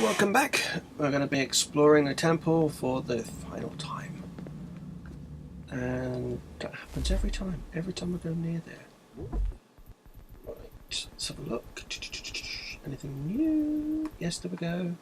welcome back. We're going to be exploring the temple for the final time. And that happens every time we go near there. Right, let's have a look. Anything new? Yes, there we go.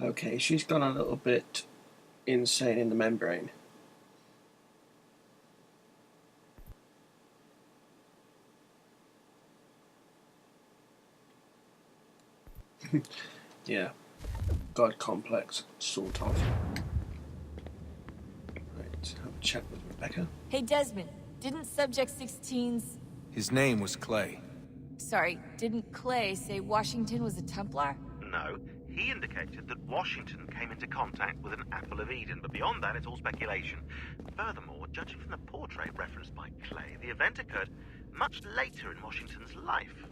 Okay, she's gone a little bit insane in the membrane. Yeah, God complex, sort of. Right, have a chat with Rebecca. Hey Desmond, didn't Subject 16's... His name was Clay. Sorry, didn't Clay say Washington was a Templar? No, he indicated that Washington came into contact with an Apple of Eden, but beyond that it's all speculation. Furthermore, judging from the portrait referenced by Clay, the event occurred much later in Washington's life.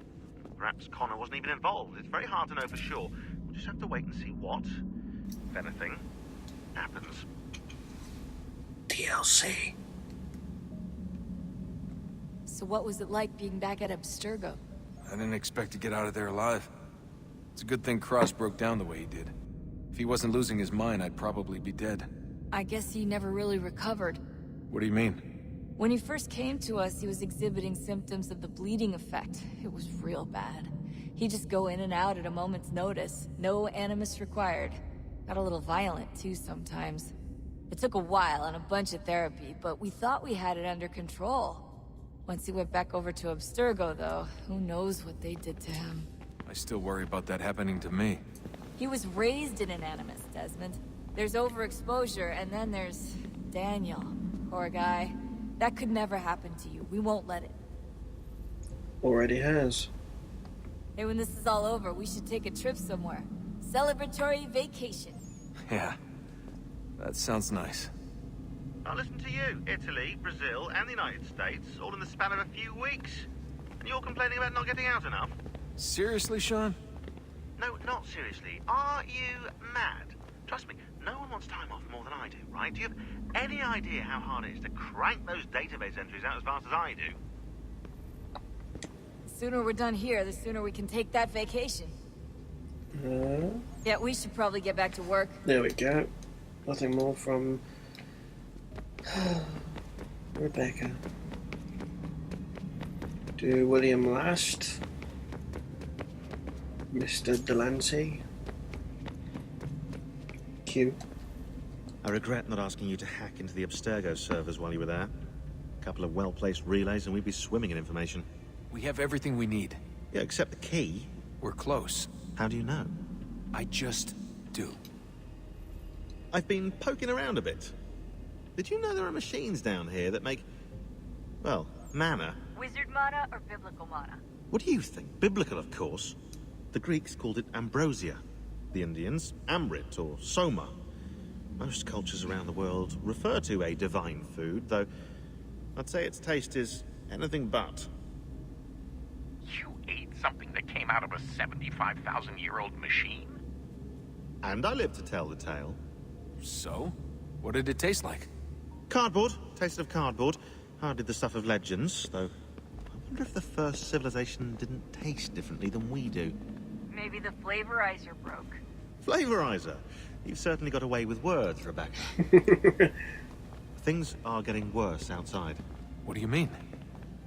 Perhaps Connor wasn't even involved. It's very hard to know for sure. We'll just have to wait and see what, if anything, happens. DLC. So what was it like being back at Abstergo? I didn't expect to get out of there alive. It's a good thing Cross broke down the way he did. If he wasn't losing his mind, I'd probably be dead. I guess he never really recovered. What do you mean? When he first came to us, he was exhibiting symptoms of the bleeding effect. It was real bad. He'd just go in and out at a moment's notice. No animus required. Got a little violent, too, sometimes. It took a while and a bunch of therapy, but we thought we had it under control. Once he went back over to Abstergo, though, who knows what they did to him. I still worry about that happening to me. He was raised in an animus, Desmond. There's overexposure, and then there's Daniel. Poor guy. That could never happen to you. We won't let it. Already has. Hey, when this is all over, we should take a trip somewhere. Celebratory vacation. Yeah, that sounds nice. Now listen to you. Italy, Brazil, and the United States, all in the span of a few weeks. And you're complaining about not getting out enough? Seriously, Sean? No, not seriously. Are you mad? Trust me, no one wants time off more than I do, right? Do you have any idea how hard it is to crank those database entries out as fast as I do? The sooner we're done here, the sooner we can take that vacation. Yeah, we should probably get back to work. There we go. Nothing more from Rebecca. Do William last. Mr. Delancey. Q. I regret not asking you to hack into the Abstergo servers while you were there. A couple of well-placed relays and we'd be swimming in information. We have everything we need. Yeah, except the key. We're close. How do you know? I just do. I've been poking around a bit. Did you know there are machines down here that make, well, mana? Wizard mana or biblical mana? What do you think? Biblical, of course. The Greeks called it ambrosia. The Indians, amrit or soma. Most cultures around the world refer to a divine food, though I'd say its taste is anything but. You ate something that came out of a 75,000-year-old machine? And I live to tell the tale. So? What did it taste like? Cardboard. Tasted of cardboard. Hardly the stuff of legends, though. I wonder if the first civilization didn't taste differently than we do. Maybe the flavorizer broke. Flavorizer. You've certainly got away with words, Rebecca. Things are getting worse outside. What do you mean?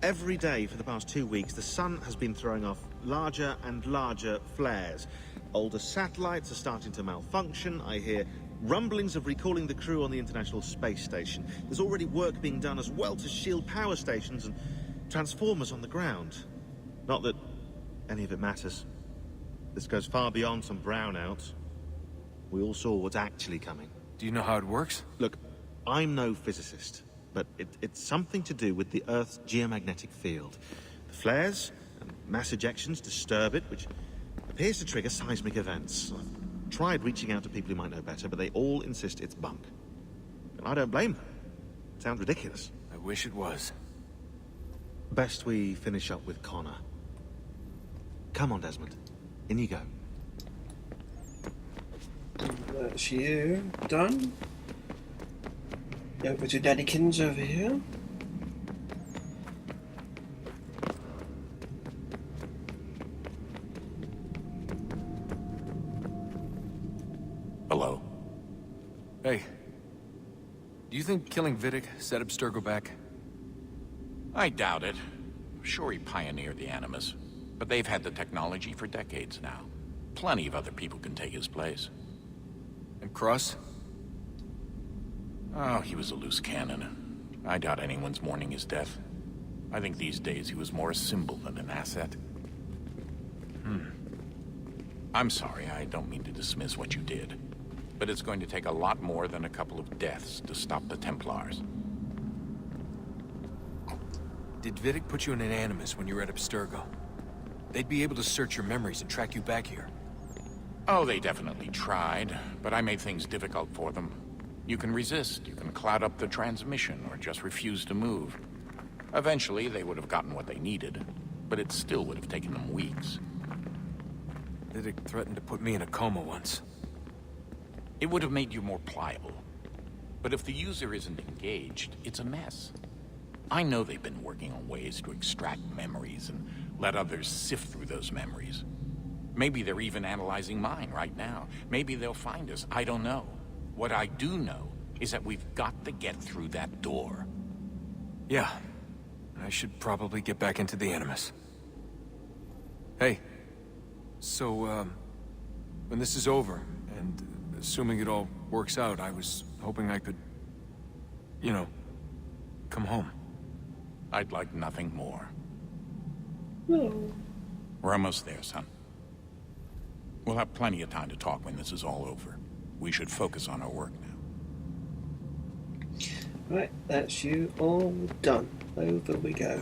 Every day for the past 2 weeks, the sun has been throwing off larger and larger flares. Older satellites are starting to malfunction. I hear rumblings of recalling the crew on the International Space Station. There's already work being done as well to shield power stations and transformers on the ground. Not that any of it matters. This goes far beyond some brownouts. We all saw what's actually coming. Do you know how it works? Look, I'm no physicist, but it's something to do with the Earth's geomagnetic field. The flares and mass ejections disturb it, which appears to trigger seismic events. I've tried reaching out to people who might know better, but they all insist it's bunk. And I don't blame them. Sounds ridiculous. I wish it was. Best we finish up with Connor. Come on, Desmond. In you go. That's you. Done. Over to Daddykins over here. Hello. Hey. Do you think killing Vidic set Abstergo back? I doubt it. Sure, he pioneered the Animus, but they've had the technology for decades now. Plenty of other people can take his place. And Cross? Oh, he was a loose cannon. I doubt anyone's mourning his death. I think these days he was more a symbol than an asset. I'm sorry, I don't mean to dismiss what you did. But it's going to take a lot more than a couple of deaths to stop the Templars. Did Vidic put you in an Animus when you were at Abstergo? They'd be able to search your memories and track you back here. Oh, they definitely tried, but I made things difficult for them. You can resist, you can cloud up the transmission, or just refuse to move. Eventually, they would have gotten what they needed, but it still would have taken them weeks. Vidic threatened to put me in a coma once. It would have made you more pliable. But if the user isn't engaged, it's a mess. I know they've been working on ways to extract memories and let others sift through those memories. Maybe they're even analyzing mine right now. Maybe they'll find us. I don't know. What I do know is that we've got to get through that door. Yeah. I should probably get back into the Animus. Hey. So, when this is over, and assuming it all works out, I was hoping I could, you know, come home. I'd like nothing more. No. We're almost there, son. We'll have plenty of time to talk when this is all over. We should focus on our work now. Right, that's you all done. Over we go.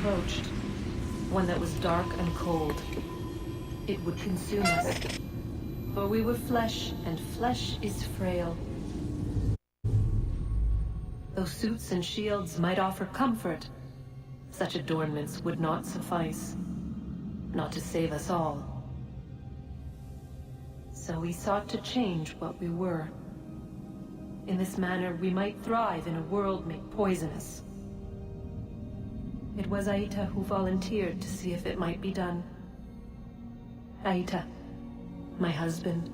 Approached, one that was dark and cold. It would consume us, for we were flesh, and flesh is frail. Though suits and shields might offer comfort, such adornments would not suffice, not to save us all. So we sought to change what we were. In this manner, we might thrive in a world made poisonous. It was Aita who volunteered to see if it might be done. Aita, my husband,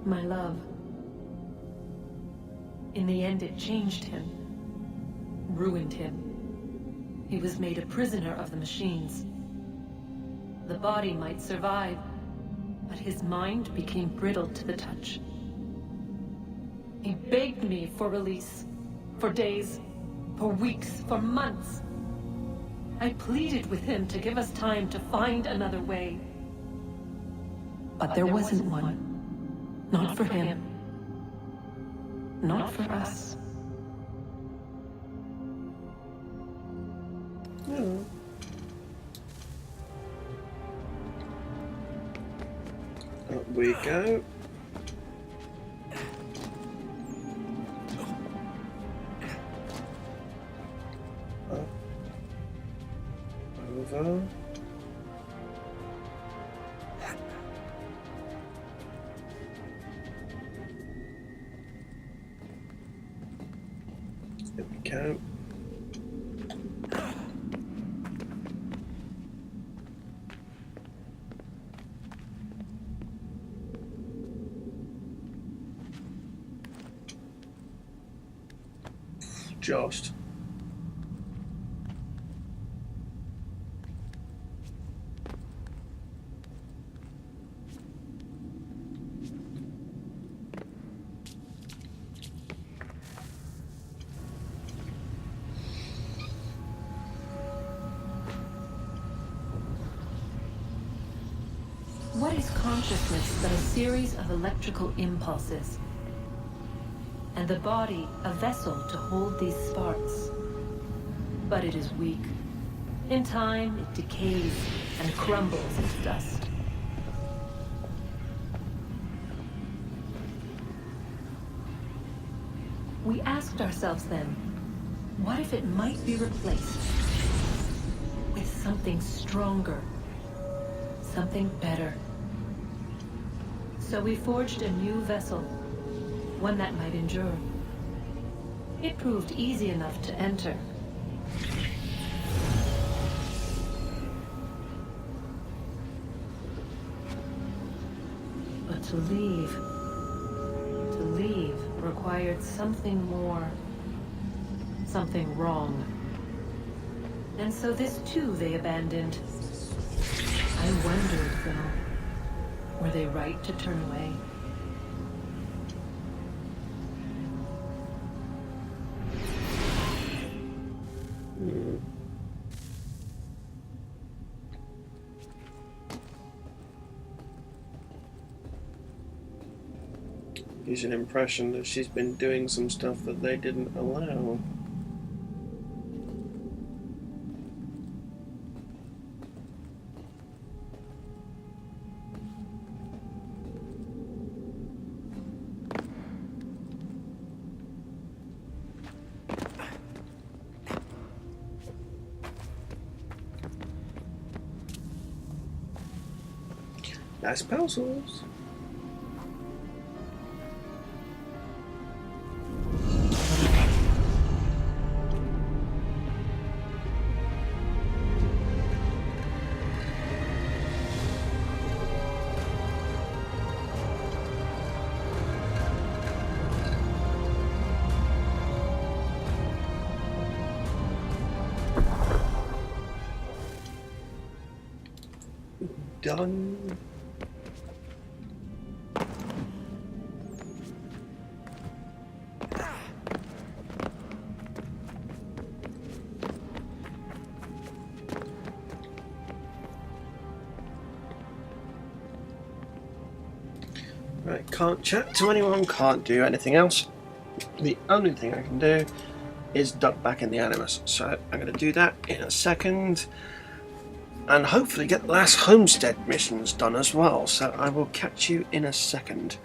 my love. In the end, it changed him, ruined him. He was made a prisoner of the machines. The body might survive, but his mind became brittle to the touch. He begged me for release, for days, for weeks, for months. I pleaded with him to give us time to find another way. But there wasn't one. Not for him. Not for us. No. Up we go. Up. Over. There we go. Just. body's consciousness but a series of electrical impulses. And the body a vessel to hold these sparks. But it is weak. In time, it decays and crumbles into dust. We asked ourselves then, what if it might be replaced with something stronger, something better? So we forged a new vessel, one that might endure. It proved easy enough to enter. But to leave required something more, something wrong. And so this too they abandoned. I wondered, though, were they right to turn away? Gives an impression that she's been doing some stuff that they didn't allow. Nice puzzles. Done. Right, can't chat to anyone, can't do anything else. The only thing I can do is duck back in the Animus. So I'm going to do that in a second. And hopefully get the last homestead missions done as well. So I will catch you in a second.